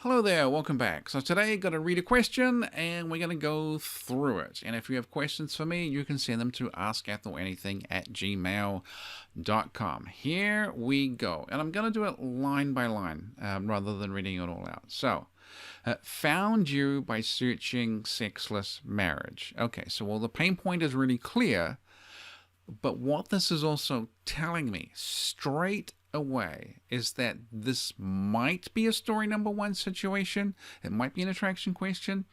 Hello there, welcome back. So today, got to read a question and we're going to go through it. And if you have questions for me, you can send them to AskAtholAnything@gmail.com. Here we go. And I'm going to do it line by line rather than reading it all out. So, found you by searching sexless marriage. Okay, so the pain point is really clear. But what this is also telling me straight away is that this might be a story number one situation. It might be an attraction question,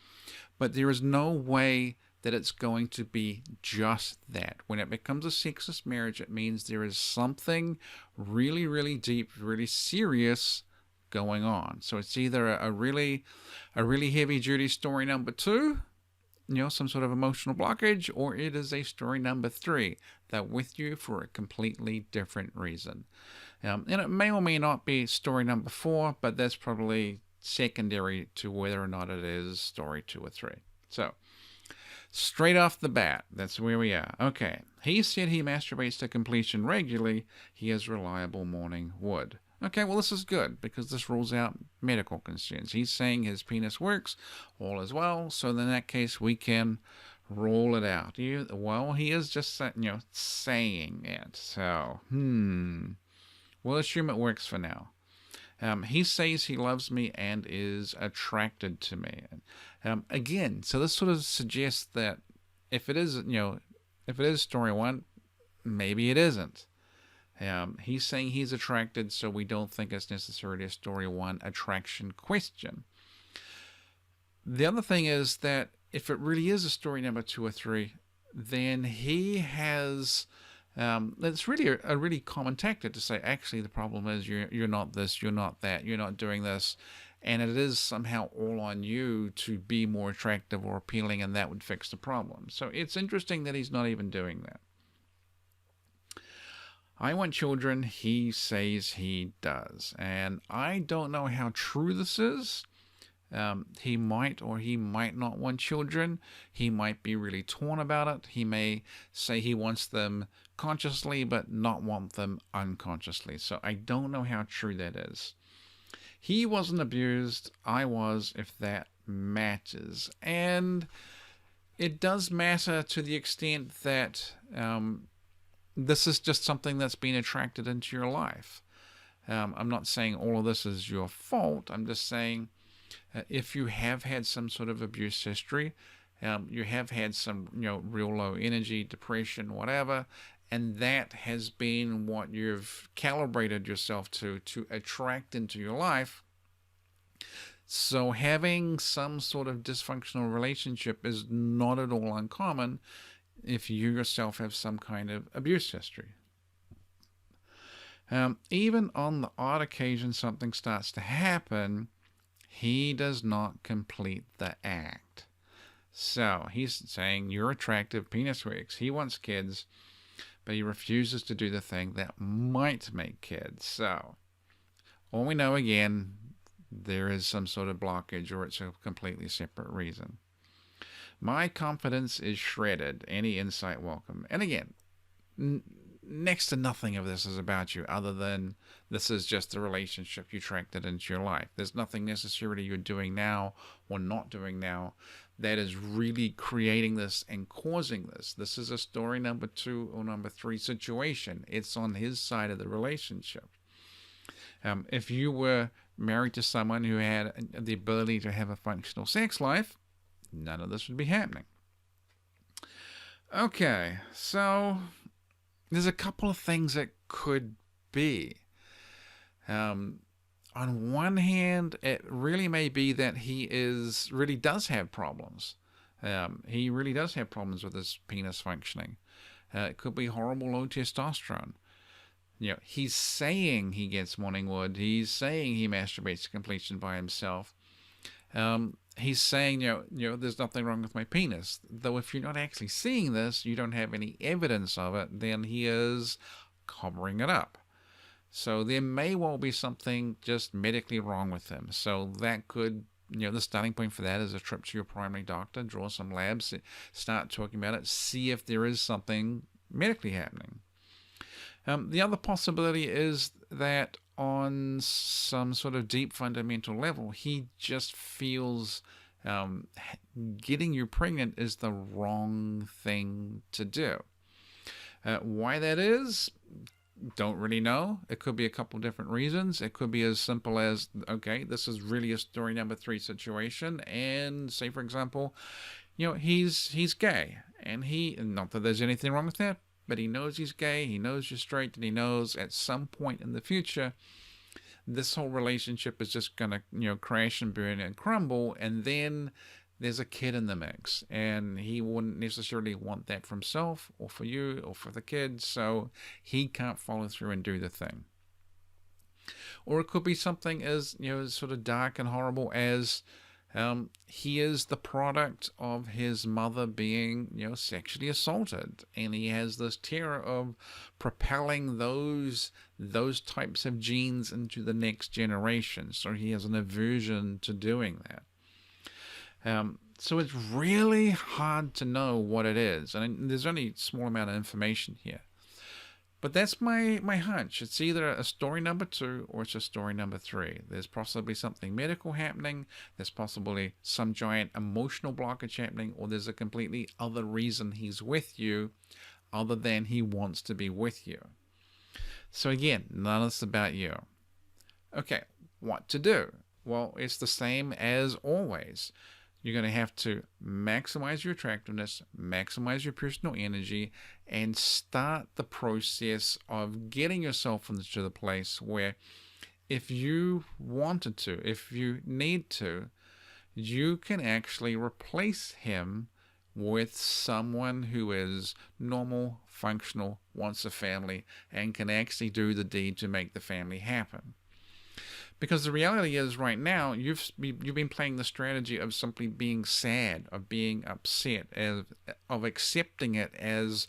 but there is no way that it's going to be just that. When it becomes a sexless marriage, it means there is something really, really deep, really serious going on. So it's either a really heavy duty story number two, some sort of emotional blockage, or it is a story number three that with you for a completely different reason. And it may or may not be story number four, but that's probably secondary to whether or not it is story two or three. So, straight off the bat, that's where we are. Okay, he said he masturbates to completion regularly. He has reliable morning wood. Okay, well, this is good because this rules out medical concerns. He's saying his penis works, all is well, so in that case, we can rule it out. He is just saying it. So, we'll assume it works for now. He says he loves me and is attracted to me. Again, so this sort of suggests that if it is story one, maybe it isn't. He's saying he's attracted, so we don't think it's necessarily a story one attraction question. The other thing is that if it really is a story number two or three, then he has... it's really a really common tactic to say, actually, the problem is you're not this, you're not that, you're not doing this, and it is somehow all on you to be more attractive or appealing, and that would fix the problem. So it's interesting that he's not even doing that. I want children, he says he does. And I don't know how true this is. He might or he might not want children. He might be really torn about it. He may say he wants them consciously but not want them unconsciously. So I don't know how true that is. He wasn't abused. I was, if that matters. And it does matter to the extent that... this is just something that's been attracted into your life. I'm not saying all of this is your fault. I'm just saying if you have had some sort of abuse history, you have had some real low energy, depression, whatever, and that has been what you've calibrated yourself to attract into your life. So having some sort of dysfunctional relationship is not at all uncommon if you yourself have some kind of abuse history. Even on the odd occasion something starts to happen, he does not complete the act. So he's saying you're attractive, penis works. He wants kids, but he refuses to do the thing that might make kids. So all we know, again, there is some sort of blockage or it's a completely separate reason. My confidence is shredded. Any insight welcome. And again, next to nothing of this is about you other than this is just the relationship you attracted into your life. There's nothing necessarily you're doing now or not doing now that is really creating this and causing this. This is a story number two or number three situation. It's on his side of the relationship. If you were married to someone who had the ability to have a functional sex life, none of this would be happening. Okay, so there's a couple of things that could be. On one hand, it really may be that he really does have problems. He really does have problems with his penis functioning. It could be horrible low testosterone. He's saying he gets morning wood. He's saying he masturbates to completion by himself. He's saying, there's nothing wrong with my penis. Though if you're not actually seeing this, you don't have any evidence of it, then he is covering it up. So there may well be something just medically wrong with him. So that could, the starting point for that is a trip to your primary doctor, draw some labs, start talking about it, see if there is something medically happening. The other possibility is that on some sort of deep fundamental level, he just feels getting you pregnant is the wrong thing to do. Why that is, don't really know. It could be a couple different reasons. It could be as simple as, okay, this is really a story number 3 situation, and say, for example, he's gay, and not that there's anything wrong with that, but he knows he's gay, he knows you're straight, and he knows at some point in the future this whole relationship is just gonna crash and burn and crumble, and then there's a kid in the mix, and he wouldn't necessarily want that for himself or for you or for the kids, so he can't follow through and do the thing. Or it could be something as sort of dark and horrible as he is the product of his mother being sexually assaulted, and he has this terror of propelling those types of genes into the next generation, so he has an aversion to doing that. So it's really hard to know what it is, and there's only a small amount of information here. But that's my hunch. It's either a story number 2 or it's a story number 3. There's possibly something medical happening, there's possibly some giant emotional blockage happening, or there's a completely other reason he's with you other than he wants to be with you. So again, none of this about you. Okay, what to do? Well, it's the same as always. You're going to have to maximize your attractiveness, maximize your personal energy, and start the process of getting yourself into the place where if you wanted to, if you need to, you can actually replace him with someone who is normal, functional, wants a family, and can actually do the deed to make the family happen. Because the reality is right now, you've been playing the strategy of simply being sad, of being upset, of accepting it as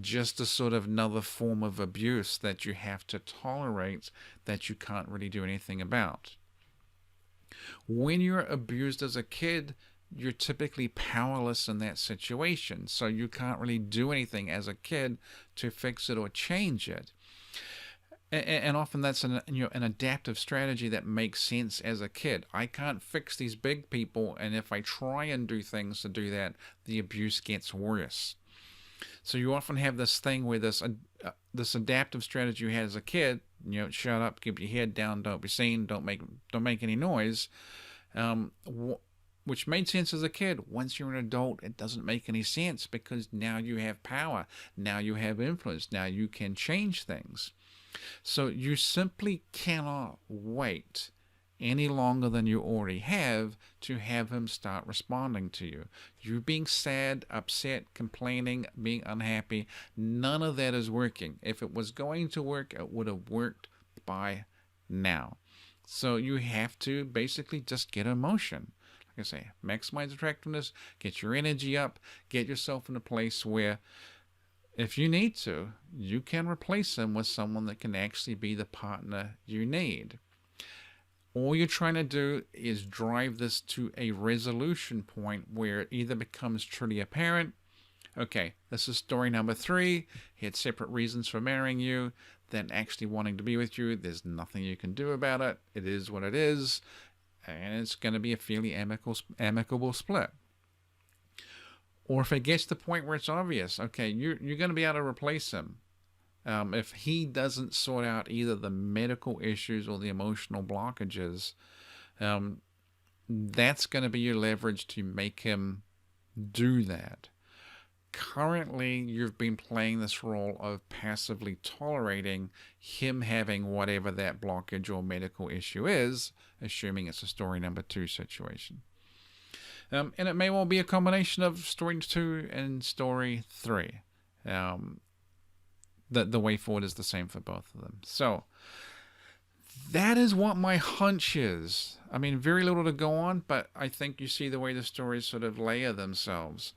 just a sort of another form of abuse that you have to tolerate, that you can't really do anything about. When you're abused as a kid, you're typically powerless in that situation, so you can't really do anything as a kid to fix it or change it. And often that's an adaptive strategy that makes sense as a kid. I can't fix these big people, and if I try and do things to do that, the abuse gets worse. So you often have this thing where this adaptive strategy you had as a kid, shut up, keep your head down, don't be seen, don't make any noise, which made sense as a kid. Once you're an adult, it doesn't make any sense, because now you have power, now you have influence, now you can change things. So you simply cannot wait any longer than you already have to have him start responding to you. You being sad, upset, complaining, being unhappy, none of that is working. If it was going to work, it would have worked by now. So you have to basically just get emotion. Like I say, maximize attractiveness, get your energy up, get yourself in a place where if you need to, you can replace him with someone that can actually be the partner you need. All you're trying to do is drive this to a resolution point where it either becomes truly apparent, okay, this is story number 3, he had separate reasons for marrying you, than actually wanting to be with you. There's nothing you can do about it. It is what it is, and it's going to be a fairly amicable split. Or if it gets to the point where it's obvious, okay, you're going to be able to replace him. If he doesn't sort out either the medical issues or the emotional blockages, that's going to be your leverage to make him do that. Currently, you've been playing this role of passively tolerating him having whatever that blockage or medical issue is, assuming it's a story number 2 situation. And it may well be a combination of story 2 and story 3. The way forward is the same for both of them. So that is what my hunch is. I mean, very little to go on, but I think you see the way the stories sort of layer themselves.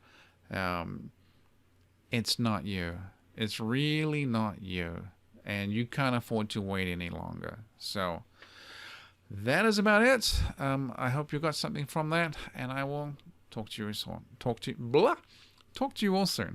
It's not you. It's really not you. And you can't afford to wait any longer. So that is about it. I hope you got something from that, and I will talk to you all soon.